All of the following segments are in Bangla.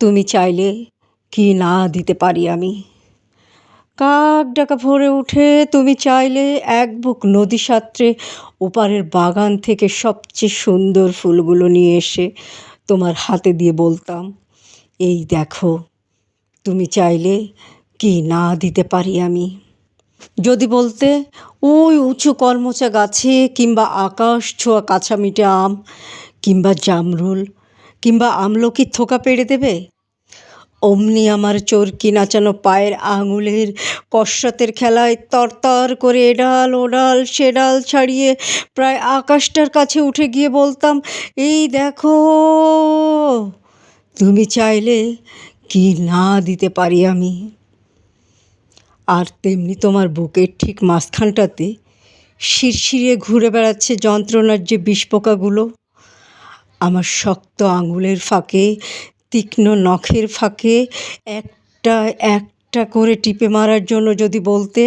তুমি চাইলে কি না দিতে পারি আমি। কাক ডাকা ভোরে উঠে তুমি চাইলে এক বুক নদী সাঁতরে ওপারের বাগান থেকে সবচেয়ে সুন্দর ফুলগুলো নিয়ে এসে তোমার হাতে দিয়ে বলতাম, এই দেখো, তুমি চাইলে কি না দিতে পারি আমি। যদি বলতে ওই উঁচু কলমোচা গাছে, কিংবা আকাশ ছোঁয়া কাঁচামিঠে আম, কিংবা জামরুল, কিংবা আমলকির থোকা পেড়ে দেবে, অমনি আমার চরকি নাচানো পায়ের আঙুলের কসরতের খেলায় তরতর করে এডাল ওডাল সেডাল ছাড়িয়ে প্রায় আকাশটার কাছে উঠে গিয়ে বলতাম, এই দেখো, তুমি চাইলে কি না দিতে পারি আমি। আর তেমনি তোমার বুকের ঠিক মাঝখানটাতে শিরশিরে ঘুরে বেড়াচ্ছে যন্ত্রণার যে বিষপোকাগুলো, আমার শক্ত আঙুলের ফাঁকে, তীক্ষ্ণ নখের ফাঁকে একটা একটা করে টিপে মারার জন্য যদি বলতে,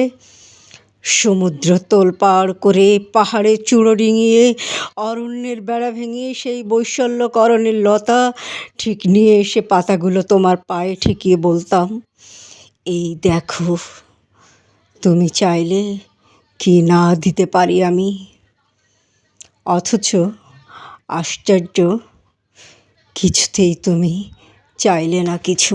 সমুদ্র তোলপাড় করে, পাহাড়ে চূড়ো ডিঙিয়ে, অরণ্যের বেড়া ভেঙে সেই বৈশল্যকরণের লতা ঠিক নিয়ে এসে পাতাগুলো তোমার পায়ে ঠেকিয়ে বলতাম, এই দেখো, তুমি চাইলে কি না দিতে পারি আমি। অথচ আশ্চর্য, কিছুতেই তুমি চাইলে না কিছু।